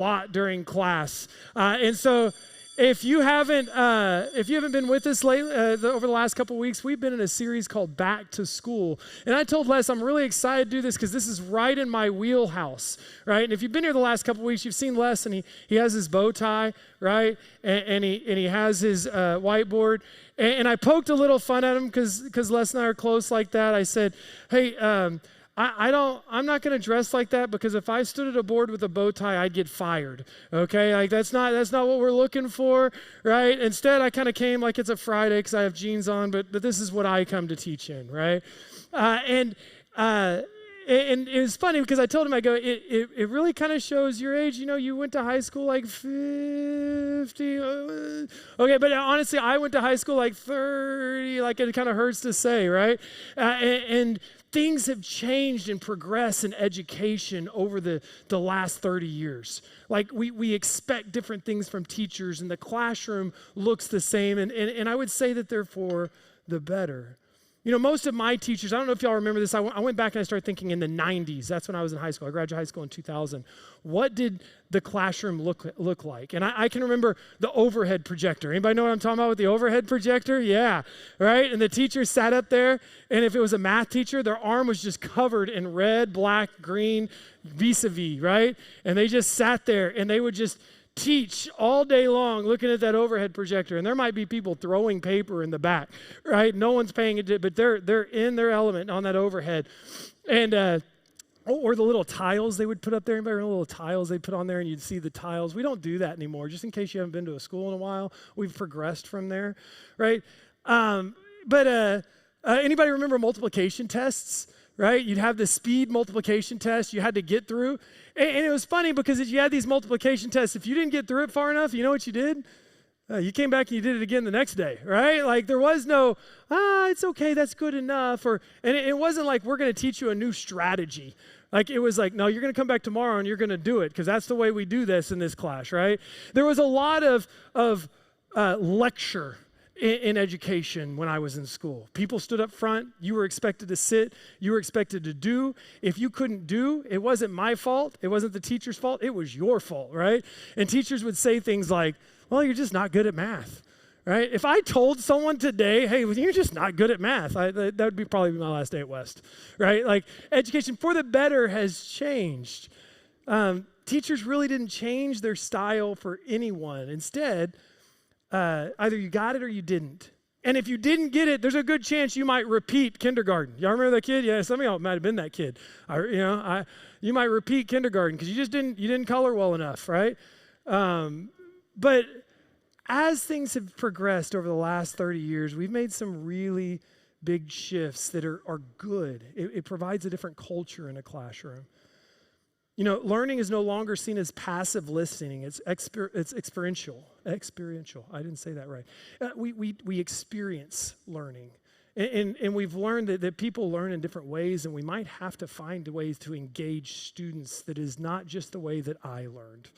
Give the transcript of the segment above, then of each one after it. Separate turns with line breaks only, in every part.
lot during class. And so if you haven't been with us lately, over the last couple of weeks, we've been in a series called Back to School. And I told Les I'm really excited to do this because this is right in my wheelhouse, right? And if you've been here the last couple of weeks, you've seen Les, and he has his bow tie, right? And he has his whiteboard. And I poked a little fun at him because Les and I are close like that. I said, hey, I'm not going to dress like that because if I stood at a board with a bow tie, I'd get fired. Okay, like that's not what we're looking for, right? Instead, I kind of came like it's a Friday because I have jeans on, but this is what I come to teach in, right? And it was funny because I told him, I go, it really kind of shows your age. You know, you went to high school like 50. Okay, but honestly, I went to high school like 30. Like it kind of hurts to say, right? And things have changed and progressed in education over the last 30 years. Like we expect different things from teachers, and the classroom looks the same. And I would say that they're for the better. You know, most of my teachers, I don't know if y'all remember this, I went back and I started thinking in the 90s. That's when I was in high school. I graduated high school in 2000. What did the classroom look like? And I can remember the overhead projector. Anybody know what I'm talking about with the overhead projector? Yeah, right? And the teacher sat up there, and if it was a math teacher, their arm was just covered in red, black, green, vis-a-vis, right? And they just sat there, and they would just teach all day long looking at that overhead projector. And there might be people throwing paper in the back, right? No one's paying attention, but they're in their element on that overhead. And or the little tiles they would put up there. Anybody remember the little tiles they put on there and you'd see the tiles? We don't do that anymore. Just in case you haven't been to a school in a while, we've progressed from there, right? But anybody remember multiplication tests? Right? You'd have the speed multiplication test you had to get through. And it was funny because as you had these multiplication tests, if you didn't get through it far enough, you know what you did? You came back and you did it again the next day, right? Like there was no, it's okay, that's good enough. And it wasn't like we're going to teach you a new strategy. Like it was like, no, you're going to come back tomorrow and you're going to do it because that's the way we do this in this class, right? There was a lot of lecture in education when I was in school. People stood up front. You were expected to sit. You were expected to do. If you couldn't do, it wasn't my fault. It wasn't the teacher's fault. It was your fault, right? And teachers would say things like, well, you're just not good at math, right? If I told someone today, hey, you're just not good at math, that would be probably my last day at West, right? Like education for the better has changed. Teachers really didn't change their style for anyone. Instead, either you got it or you didn't. And if you didn't get it, there's a good chance you might repeat kindergarten. Y'all remember that kid? Yeah, some of y'all might have been that kid. You might repeat kindergarten because you didn't color well enough, right? But as things have progressed over the last 30 years, we've made some really big shifts that are good. It provides a different culture in a classroom. You know, learning is no longer seen as passive listening. It's experiential. Experiential. I didn't say that right. We experience learning. And we've learned that people learn in different ways, and we might have to find ways to engage students that is not just the way that I learned,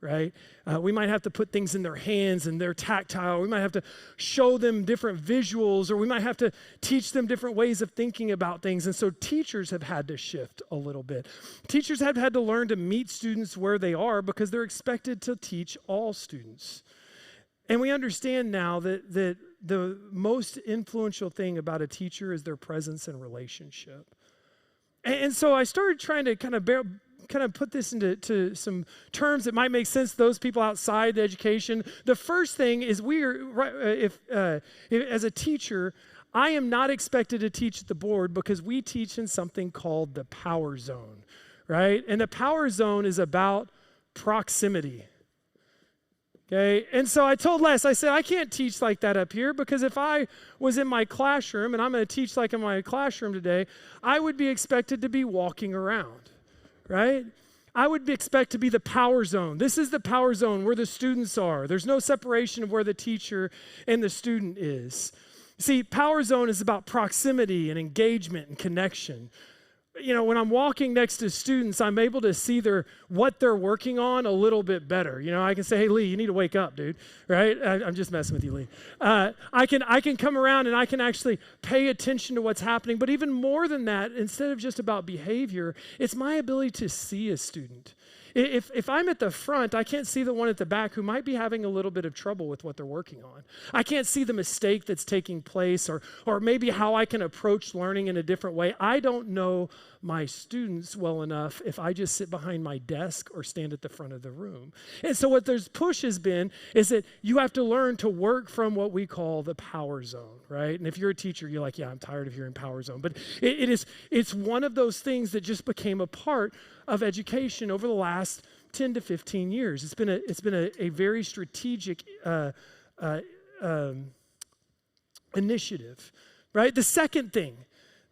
right? We might have to put things in their hands and they're tactile. We might have to show them different visuals, or we might have to teach them different ways of thinking about things. And so teachers have had to shift a little bit. Teachers have had to learn to meet students where they are because they're expected to teach all students. And we understand now that the most influential thing about a teacher is their presence and relationship. And so I started trying to kind of put this into some terms that might make sense to those people outside education. The first thing is if as a teacher, I am not expected to teach at the board because we teach in something called the power zone, right? And the power zone is about proximity. Okay, and so I told Les, I said, I can't teach like that up here because if I was in my classroom, and I'm going to teach like in my classroom today, I would be expected to be walking around, right? I would expect to be the power zone. This is the power zone where the students are. There's no separation of where the teacher and the student is. See, power zone is about proximity and engagement and connection. You know, when I'm walking next to students, I'm able to see what they're working on a little bit better. You know, I can say, hey, Lee, you need to wake up, dude, right? I'm just messing with you, Lee. I can come around and I can actually pay attention to what's happening. But even more than that, instead of just about behavior, it's my ability to see a student. If I'm at the front, I can't see the one at the back who might be having a little bit of trouble with what they're working on. I can't see the mistake that's taking place or maybe how I can approach learning in a different way. I don't know my students well enough if I just sit behind my desk or stand at the front of the room. And so what there's push has been is that you have to learn to work from what we call the power zone, right? And if you're a teacher, you're like, yeah, I'm tired of hearing power zone. But it's one of those things that just became a part of education over the last 10 to 15 years. It's been a very strategic initiative, right? The second thing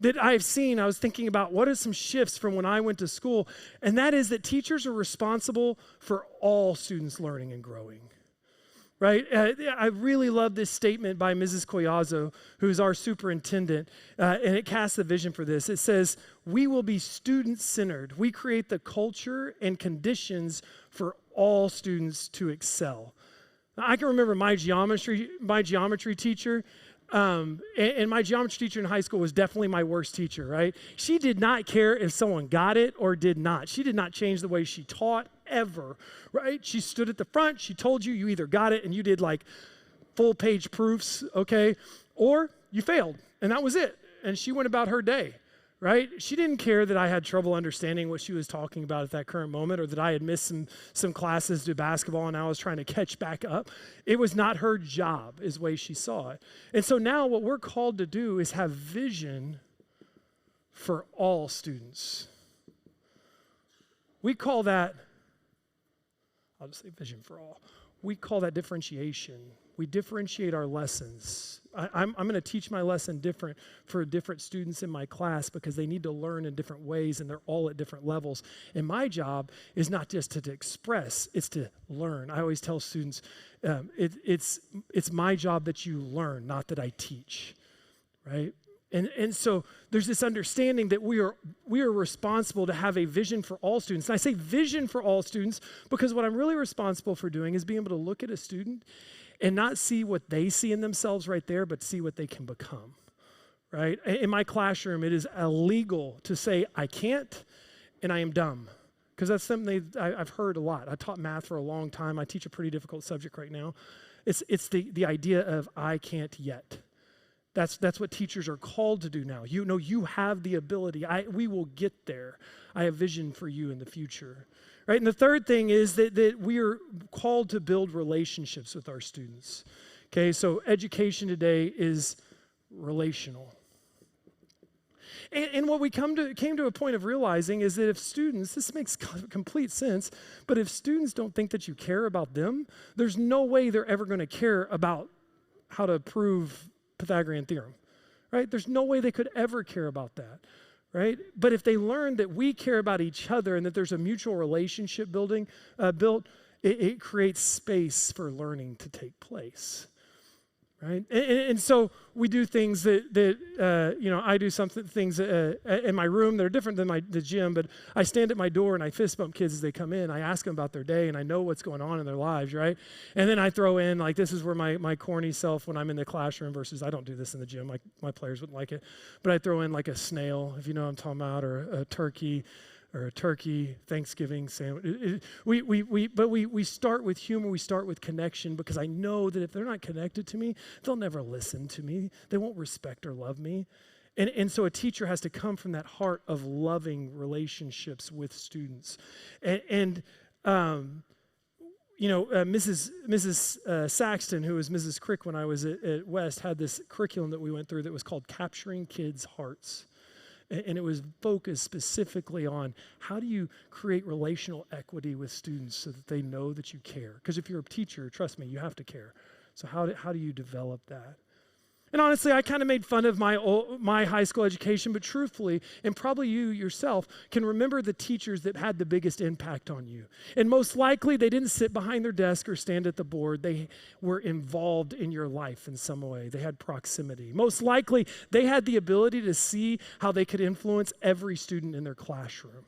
that I've seen, I was thinking about what are some shifts from when I went to school, and that is that teachers are responsible for all students learning and growing. Right? I really love this statement by Mrs. Collazo, who's our superintendent, and it casts the vision for this. It says, we will be student-centered. We create the culture and conditions for all students to excel. Now, I can remember my geometry teacher, and my geometry teacher in high school was definitely my worst teacher, right? She did not care if someone got it or did not. She did not change the way she taught ever, right? She stood at the front. She told you either got it and you did like full page proofs, okay? Or you failed and that was it. And she went about her day, right? She didn't care that I had trouble understanding what she was talking about at that current moment or that I had missed some classes to basketball and I was trying to catch back up. It was not her job is the way she saw it. And so now what we're called to do is have vision for all students. We call that, I'll just say vision for all. We call that differentiation. We differentiate our lessons. I'm going to teach my lesson different for different students in my class because they need to learn in different ways and they're all at different levels. And my job is not just to express, it's to learn. I always tell students, it's my job that you learn, not that I teach, right? And so there's this understanding that we are responsible to have a vision for all students. And I say vision for all students because what I'm really responsible for doing is being able to look at a student and not see what they see in themselves right there, but see what they can become, right? In my classroom, it is illegal to say, I can't and I am dumb, because that's something I've heard a lot. I taught math for a long time. I teach a pretty difficult subject right now. It's the idea of I can't yet. That's what teachers are called to do now. You know, you have the ability. We will get there. I have vision for you in the future. Right? And the third thing is that we are called to build relationships with our students. Okay, so education today is relational. And what we came to a point of realizing is that if students, this makes complete sense, but if students don't think that you care about them, there's no way they're ever going to care about how to prove Pythagorean theorem, right? There's no way they could ever care about that, right? But if they learn that we care about each other and that there's a mutual relationship built, it creates space for learning to take place, right? And so we do things that I do things in my room that are different than the gym, but I stand at my door and I fist bump kids as they come in. I ask them about their day and I know what's going on in their lives, right? And then I throw in, like, this is where my corny self when I'm in the classroom versus I don't do this in the gym. My players wouldn't like it. But I throw in like a snail, if you know what I'm talking about, or a turkey Thanksgiving sandwich. We start with humor, we start with connection, because I know that if they're not connected to me, they'll never listen to me. They won't respect or love me. And so a teacher has to come from that heart of loving relationships with students. Mrs. Saxton, who was Mrs. Crick when I was at West, had this curriculum that we went through that was called Capturing Kids' Hearts. And it was focused specifically on how do you create relational equity with students so that they know that you care. Because if you're a teacher, trust me, you have to care. So how do you develop that? And honestly, I kind of made fun of my high school education, but truthfully, and probably you yourself, can remember the teachers that had the biggest impact on you. And most likely, they didn't sit behind their desk or stand at the board. They were involved in your life in some way. They had proximity. Most likely, they had the ability to see how they could influence every student in their classroom,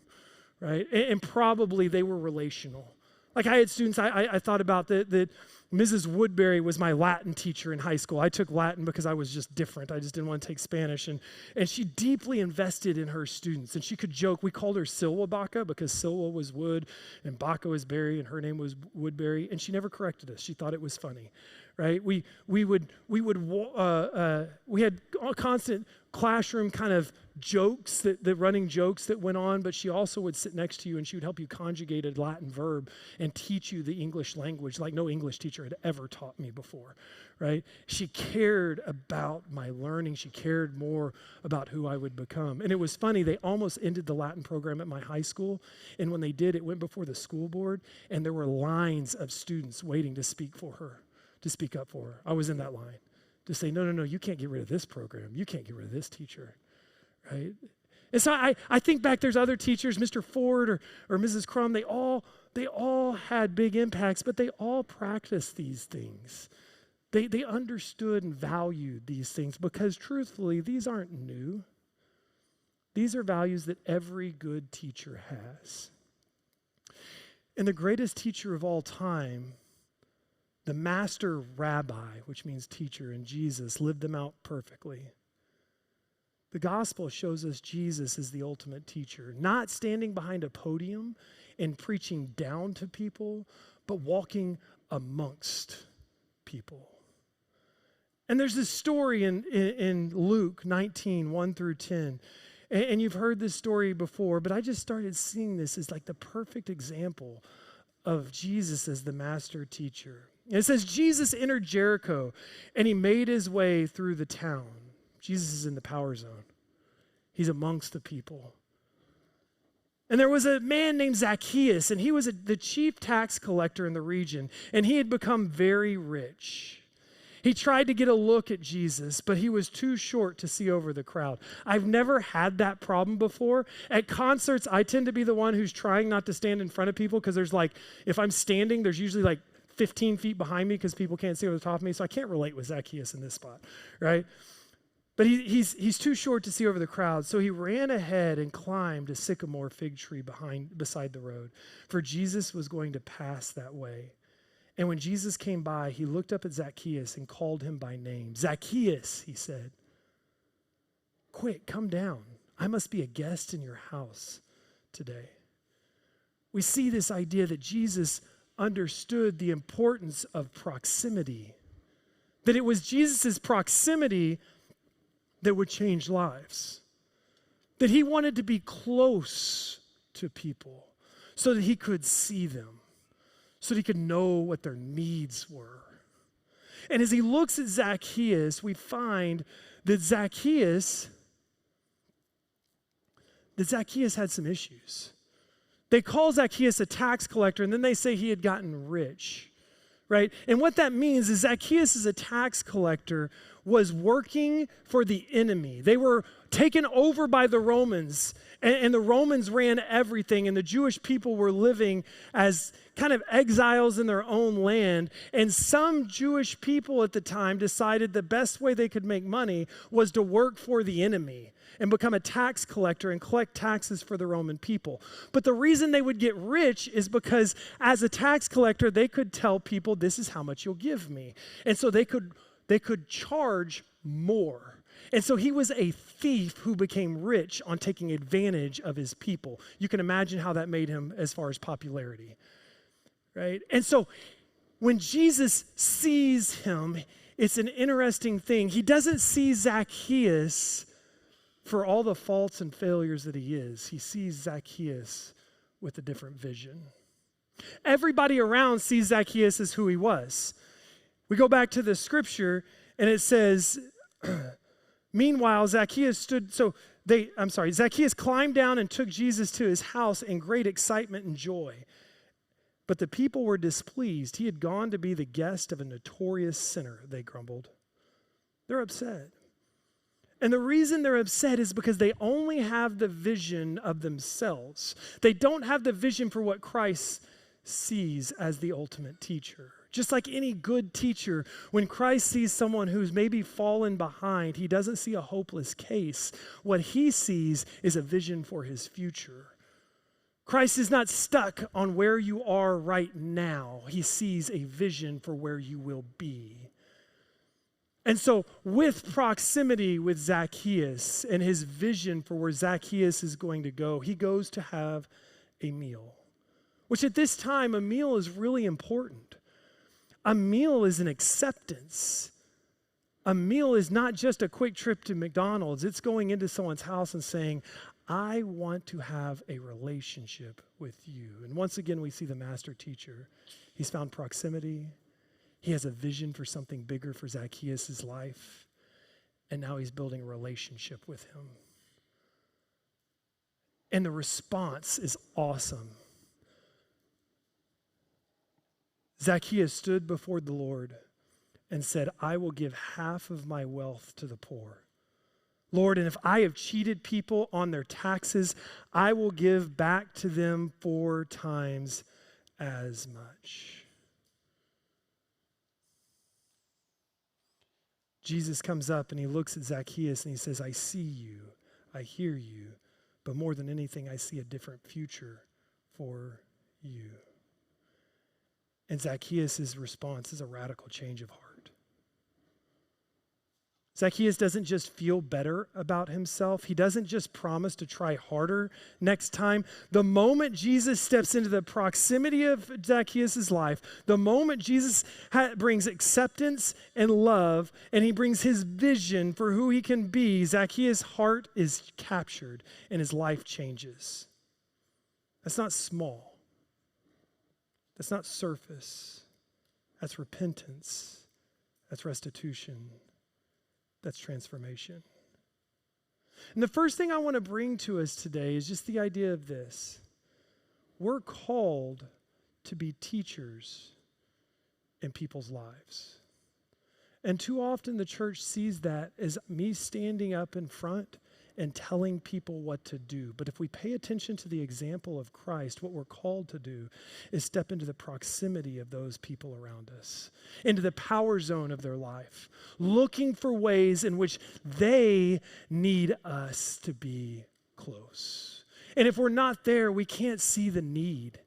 right? And probably they were relational. Like I had students, I thought about that Mrs. Woodbury was my Latin teacher in high school. I took Latin because I was just different. I just didn't want to take Spanish. And she deeply invested in her students. And she could joke. We called her Silwa Baca because Silwa was wood and Baca was berry and her name was Woodbury. And she never corrected us. She thought it was funny, right? We had constant classroom kind of jokes, the running jokes that went on, but she also would sit next to you and she would help you conjugate a Latin verb and teach you the English language like no English teacher had ever taught me before, right? She cared about my learning. She cared more about who I would become. And it was funny, they almost ended the Latin program at my high school, and when they did, it went before the school board, and there were lines of students waiting to speak for her, to speak up for her. I was in that line to say, no, you can't get rid of this program. You can't get rid of this teacher, right? And so I think back, there's other teachers, Mr. Ford or Mrs. Crum, they all had big impacts, but they all practiced these things. They understood and valued these things because truthfully, these aren't new. These are values that every good teacher has. And the greatest teacher of all time, the master rabbi, which means teacher, and Jesus lived them out perfectly. The gospel shows us Jesus is the ultimate teacher, not standing behind a podium and preaching down to people, but walking amongst people. And there's this story in Luke 19, 1 through 10. And you've heard this story before, but I just started seeing this as like the perfect example of Jesus as the master teacher. It says, Jesus entered Jericho, and he made his way through the town. Jesus is in the power zone. He's amongst the people. And there was a man named Zacchaeus, and he was the chief tax collector in the region, and he had become very rich. He tried to get a look at Jesus, but he was too short to see over the crowd. I've never had that problem before. At concerts, I tend to be the one who's trying not to stand in front of people because there's like, if I'm standing, there's usually like 15 feet behind me because people can't see over the top of me, so I can't relate with Zacchaeus in this spot, right? But he's too short to see over the crowd, so he ran ahead and climbed a sycamore fig tree beside the road, for Jesus was going to pass that way. And when Jesus came by, he looked up at Zacchaeus and called him by name. Zacchaeus, he said, quick, come down. I must be a guest in your house today. We see this idea that Jesus understood the importance of proximity, that it was Jesus' proximity that would change lives, that he wanted to be close to people so that he could see them, so that he could know what their needs were. And as he looks at Zacchaeus, we find that Zacchaeus had some issues. They call Zacchaeus a tax collector, and then they say he had gotten rich, right? And what that means is Zacchaeus as a tax collector was working for the enemy. They were taken over by the Romans, and the Romans ran everything, and the Jewish people were living as kind of exiles in their own land. And some Jewish people at the time decided the best way they could make money was to work for the enemy and become a tax collector and collect taxes for the Roman people. But the reason they would get rich is because as a tax collector, they could tell people, this is how much you'll give me. And so they could charge more. And so he was a thief who became rich on taking advantage of his people. You can imagine how that made him as far as popularity, right? And so when Jesus sees him, it's an interesting thing. He doesn't see Zacchaeus for all the faults and failures that he is. He sees Zacchaeus with a different vision. Everybody around sees Zacchaeus as who he was. We go back to the scripture, and it says, meanwhile, Zacchaeus climbed down and took Jesus to his house in great excitement and joy. But the people were displeased. He had gone to be the guest of a notorious sinner, they grumbled. They're upset. And the reason they're upset is because they only have the vision of themselves. They don't have the vision for what Christ sees as the ultimate teacher. Just like any good teacher, when Christ sees someone who's maybe fallen behind, he doesn't see a hopeless case. What he sees is a vision for his future. Christ is not stuck on where you are right now. He sees a vision for where you will be. And so with proximity with Zacchaeus and his vision for where Zacchaeus is going to go, he goes to have a meal, which at this time, a meal is really important. A meal is an acceptance. A meal is not just a quick trip to McDonald's. It's going into someone's house and saying, I want to have a relationship with you. And once again, we see the master teacher. He's found proximity. He has a vision for something bigger for Zacchaeus' life. And now he's building a relationship with him. And the response is awesome. Zacchaeus stood before the Lord and said, I will give half of my wealth to the poor. Lord, and if I have cheated people on their taxes, I will give back to them 4 times as much. Jesus comes up and he looks at Zacchaeus and he says, I see you, I hear you, but more than anything, I see a different future for you. And Zacchaeus' response is a radical change of heart. Zacchaeus doesn't just feel better about himself. He doesn't just promise to try harder next time. The moment Jesus steps into the proximity of Zacchaeus' life, the moment Jesus brings acceptance and love, and he brings his vision for who he can be, Zacchaeus' heart is captured and his life changes. That's not small. That's not surface. That's repentance. That's restitution. That's transformation. And the first thing I want to bring to us today is just the idea of this. We're called to be teachers in people's lives. And too often the church sees that as me standing up in front and telling people what to do. But if we pay attention to the example of Christ, what we're called to do is step into the proximity of those people around us, into the power zone of their life, looking for ways in which they need us to be close. And if we're not there, we can't see the need.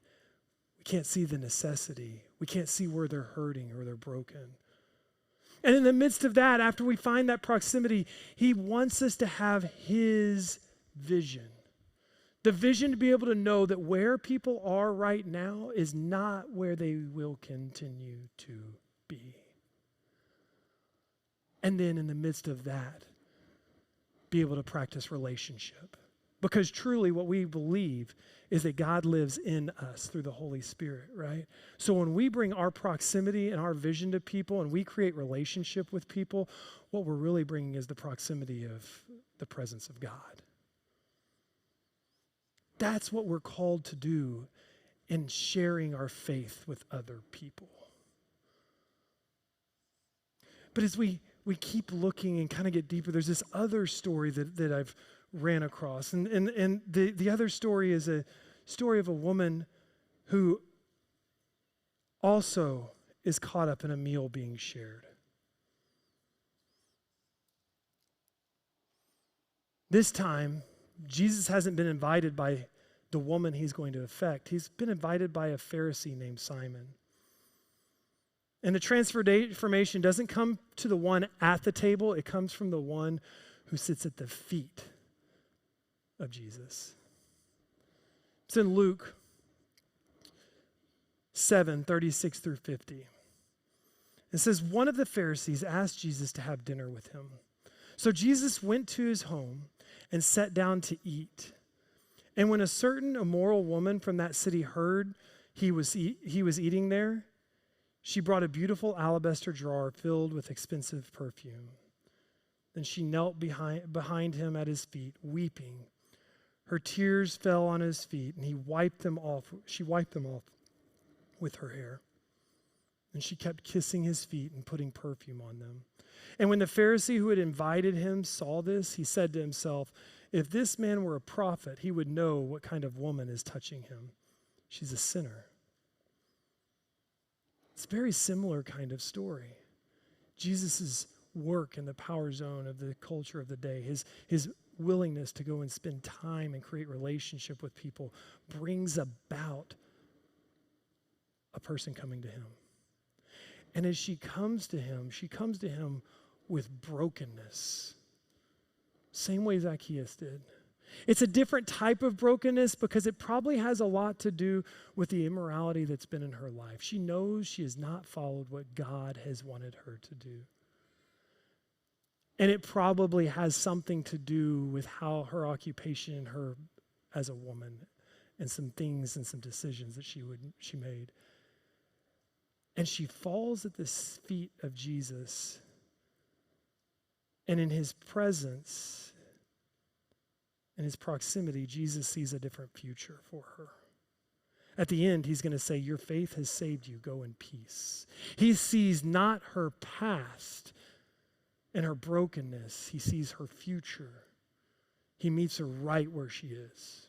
We can't see the necessity. We can't see where they're hurting or they're broken. And in the midst of that, after we find that proximity, he wants us to have his vision. The vision to be able to know that where people are right now is not where they will continue to be. And then in the midst of that, be able to practice relationship. Because truly what we believe is that God lives in us through the Holy Spirit, right? So when we bring our proximity and our vision to people and we create relationship with people, what we're really bringing is the proximity of the presence of God. That's what we're called to do in sharing our faith with other people. But as we keep looking and kind of get deeper, there's this other story that I've ran across. And the other story is a story of a woman who also is caught up in a meal being shared. This time, Jesus hasn't been invited by the woman he's going to affect. He's been invited by a Pharisee named Simon. And the transformation doesn't come to the one at the table. It comes from the one who sits at the feet of Jesus. It's in Luke 7:36 through 50. It says, one of the Pharisees asked Jesus to have dinner with him. So Jesus went to his home and sat down to eat. And when a certain immoral woman from that city heard he was eating there, she brought a beautiful alabaster jar filled with expensive perfume. Then she knelt behind him at his feet, weeping. Her tears fell on his feet, and she wiped them off with her hair. And she kept kissing his feet and putting perfume on them. And when the Pharisee who had invited him saw this, he said to himself, if this man were a prophet, he would know what kind of woman is touching him. She's a sinner. It's a very similar kind of story. Jesus' work in the power zone of the culture of the day, his willingness to go and spend time and create relationship with people brings about a person coming to him. And as she comes to him with brokenness. Same way Zacchaeus did. It's a different type of brokenness because it probably has a lot to do with the immorality that's been in her life. She knows she has not followed what God has wanted her to do. And it probably has something to do with how her occupation and her as a woman and some things and some decisions that she made. And she falls at the feet of Jesus. And in his presence, in his proximity, Jesus sees a different future for her. At the end, he's going to say, your faith has saved you. Go in peace. He sees not her past and her brokenness. He sees her future. He meets her right where she is.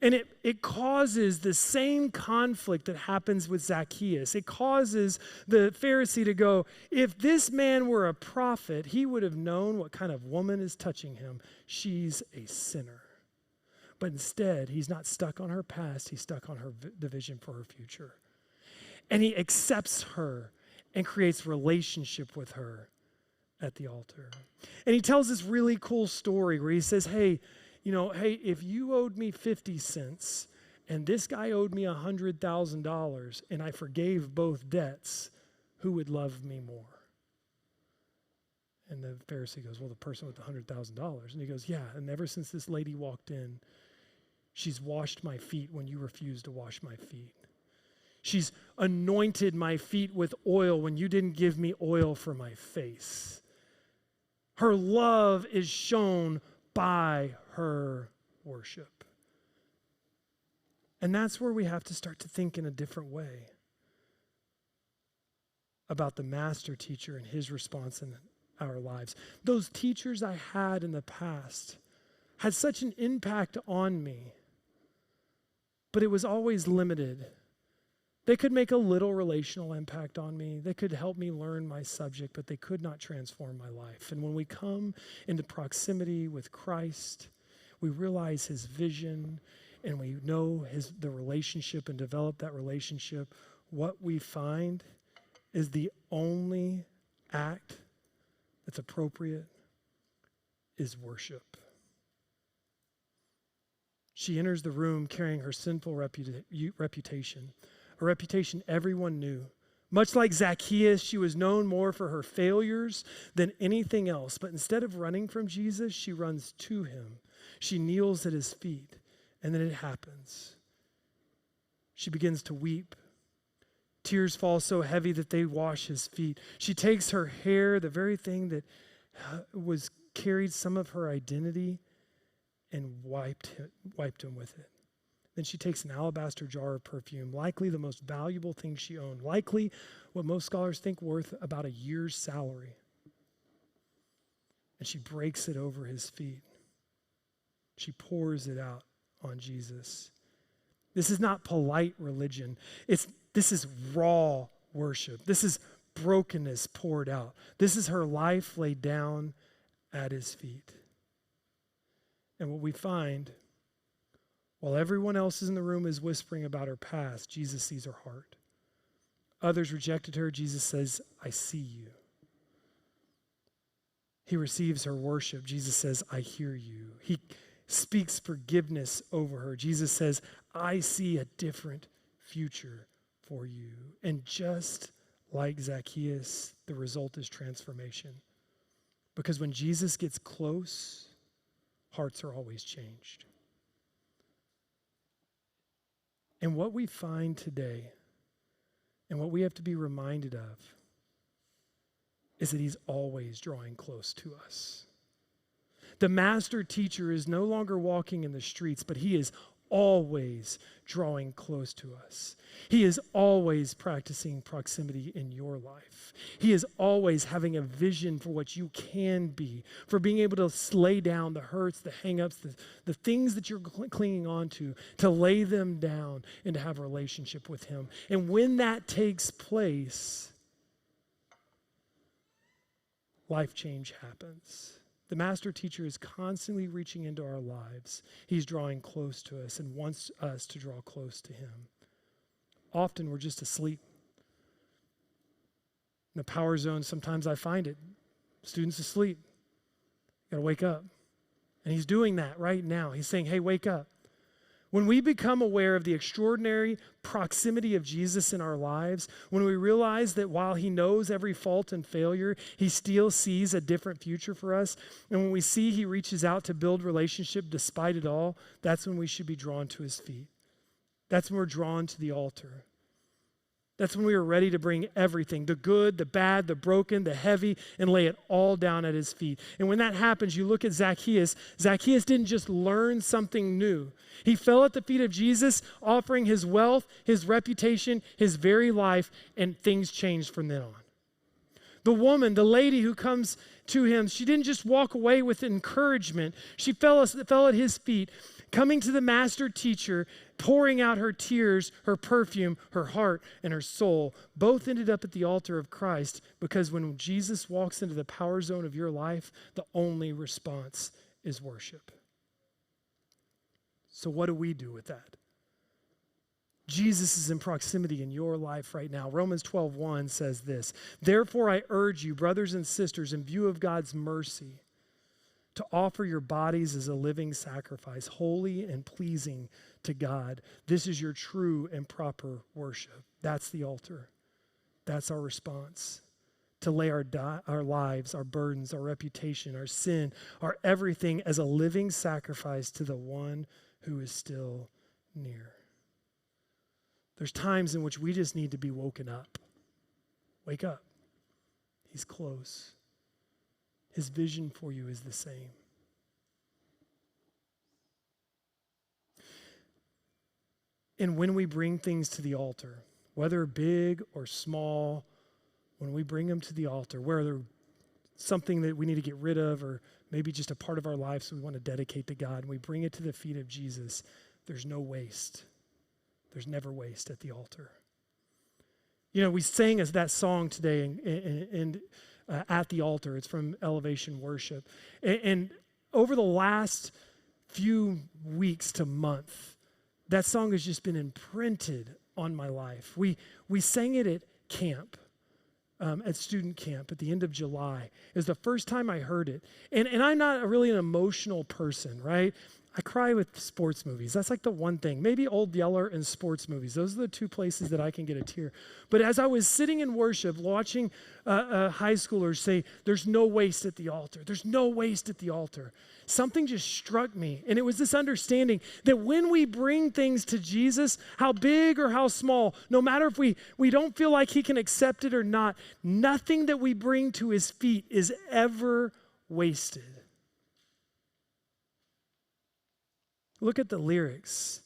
And it causes the same conflict that happens with Zacchaeus. It causes the Pharisee to go, if this man were a prophet, he would have known what kind of woman is touching him. She's a sinner. But instead, he's not stuck on her past. He's stuck on the vision for her future. And he accepts her and creates relationship with her at the altar. And he tells this really cool story where he says, hey, if you owed me 50 cents and this guy owed me $100,000 and I forgave both debts, who would love me more? And the Pharisee goes, well, the person with the $100,000. And he goes, yeah, and ever since this lady walked in, she's washed my feet when you refused to wash my feet. She's anointed my feet with oil when you didn't give me oil for my face. Her love is shown by her worship. And that's where we have to start to think in a different way about the master teacher and his response in our lives. Those teachers I had in the past had such an impact on me, but it was always limited. They could make a little relational impact on me. They could help me learn my subject, but they could not transform my life. And when we come into proximity with Christ, we realize his vision and we know the relationship and develop that relationship. What we find is the only act that's appropriate is worship. She enters the room carrying her sinful reputation. A reputation everyone knew. Much like Zacchaeus, she was known more for her failures than anything else. But instead of running from Jesus, she runs to him. She kneels at his feet, and then it happens. She begins to weep. Tears fall so heavy that they wash his feet. She takes her hair, the very thing that carried some of her identity, and wiped him with it. Then she takes an alabaster jar of perfume, likely the most valuable thing she owned, likely what most scholars think worth about a year's salary. And she breaks it over his feet. She pours it out on Jesus. This is not polite religion. This is raw worship. This is brokenness poured out. This is her life laid down at his feet. And what we find, while everyone else in the room is whispering about her past, Jesus sees her heart. Others rejected her. Jesus says, I see you. He receives her worship. Jesus says, I hear you. He speaks forgiveness over her. Jesus says, I see a different future for you. And just like Zacchaeus, the result is transformation. Because when Jesus gets close, hearts are always changed. And what we find today, and what we have to be reminded of, is that he's always drawing close to us. The master teacher is no longer walking in the streets, but he is always drawing close to us. He is always practicing proximity in your life. He is always having a vision for what you can be, for being able to lay down the hurts, the hang-ups, the things that you're clinging on to lay them down and to have a relationship with him. And when that takes place, life change happens. The master teacher is constantly reaching into our lives. He's drawing close to us and wants us to draw close to him. Often we're just asleep. In the power zone, sometimes I find it. Students asleep. Got to wake up. And he's doing that right now. He's saying, hey, wake up. When we become aware of the extraordinary proximity of Jesus in our lives, when we realize that while he knows every fault and failure, he still sees a different future for us, and when we see he reaches out to build relationship despite it all, that's when we should be drawn to his feet. That's when we're drawn to the altar. That's when we are ready to bring everything, the good, the bad, the broken, the heavy, and lay it all down at his feet. And when that happens, you look at Zacchaeus. Zacchaeus didn't just learn something new. He fell at the feet of Jesus, offering his wealth, his reputation, his very life, and things changed from then on. The woman, the lady who comes to him, she didn't just walk away with encouragement. She fell at his feet, coming to the master teacher, pouring out her tears, her perfume, her heart, and her soul. Both ended up at the altar of Christ, because when Jesus walks into the power zone of your life, the only response is worship. So what do we do with that? Jesus is in proximity in your life right now. Romans 12:1 says this, "Therefore I urge you, brothers and sisters, in view of God's mercy, to offer your bodies as a living sacrifice, holy and pleasing to God. This is your true and proper worship." That's the altar. That's our response. To lay our lives, our burdens, our reputation, our sin, our everything as a living sacrifice to the one who is still near. There's times in which we just need to be woken up. Wake up. He's close. His vision for you is the same. And when we bring things to the altar, whether big or small, when we bring them to the altar, whether something that we need to get rid of or maybe just a part of our lives we want to dedicate to God, and we bring it to the feet of Jesus, there's no waste. There's never waste at the altar. You know, we sang as that song today and at the altar. It's from Elevation Worship. And over the last few weeks to month, that song has just been imprinted on my life. We sang it at camp, at student camp at the end of July. It was the first time I heard it. And I'm not really an emotional person, right? I cry with sports movies. That's like the one thing. Maybe Old Yeller and sports movies. Those are the two places that I can get a tear. But as I was sitting in worship, watching high schoolers say, "There's no waste at the altar. There's no waste at the altar," something just struck me. And it was this understanding that when we bring things to Jesus, how big or how small, no matter if we don't feel like he can accept it or not, nothing that we bring to his feet is ever wasted. Look at the lyrics.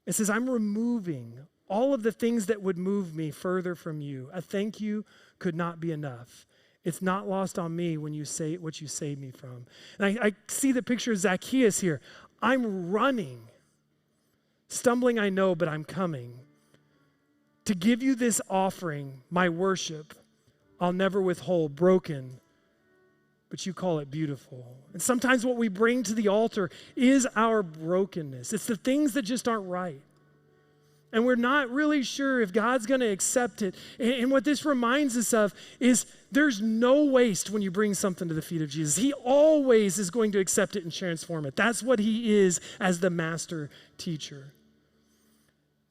It says, "I'm removing all of the things that would move me further from you. A thank you could not be enough. It's not lost on me when you say what you saved me from." And I see the picture of Zacchaeus here. I'm running. Stumbling, I know, but I'm coming. To give you this offering, my worship, I'll never withhold, broken, but you call it beautiful. And sometimes what we bring to the altar is our brokenness. It's the things that just aren't right. And we're not really sure if God's going to accept it. And what this reminds us of is there's no waste when you bring something to the feet of Jesus. He always is going to accept it and transform it. That's what he is as the master teacher.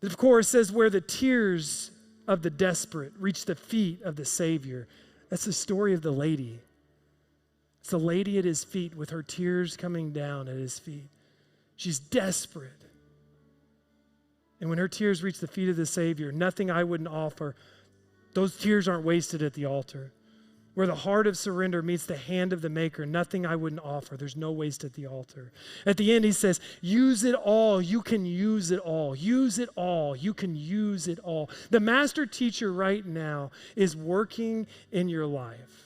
It, of course, says where the tears of the desperate reach the feet of the Savior. That's the story of the lady. It's the lady at his feet with her tears coming down at his feet. She's desperate. And when her tears reach the feet of the Savior, nothing I wouldn't offer, those tears aren't wasted at the altar. Where the heart of surrender meets the hand of the Maker, nothing I wouldn't offer. There's no waste at the altar. At the end, he says, use it all. You can use it all. Use it all. You can use it all. The master teacher right now is working in your life.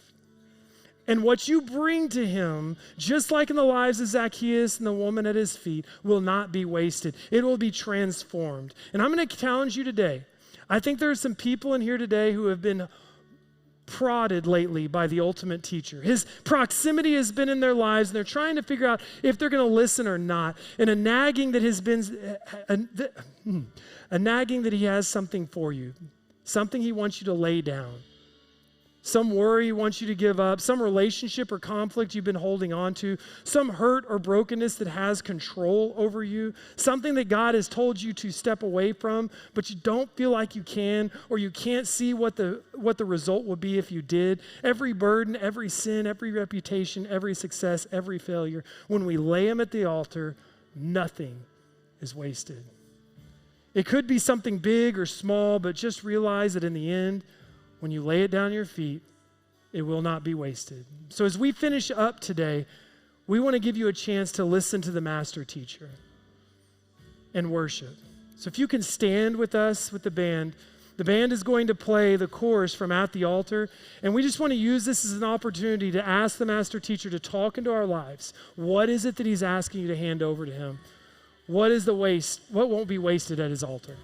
And what you bring to him, just like in the lives of Zacchaeus and the woman at his feet, will not be wasted. It will be transformed. And I'm going to challenge you today. I think there are some people in here today who have been prodded lately by the ultimate teacher. His proximity has been in their lives, and they're trying to figure out if they're going to listen or not. And a nagging that has been, a nagging that he has something for you, something he wants you to lay down. Some worry he wants you to give up, some relationship or conflict you've been holding on to, some hurt or brokenness that has control over you, something that God has told you to step away from, but you don't feel like you can, or you can't see what the result would be if you did. Every burden, every sin, every reputation, every success, every failure, when we lay them at the altar, nothing is wasted. It could be something big or small, but just realize that in the end, when you lay it down at your feet, it will not be wasted. So as we finish up today, we want to give you a chance to listen to the master teacher and worship. So if you can stand with us with the band is going to play the chorus from At the Altar, and we just want to use this as an opportunity to ask the master teacher to talk into our lives. What is it that he's asking you to hand over to him? What is the waste? What won't be wasted at his altar?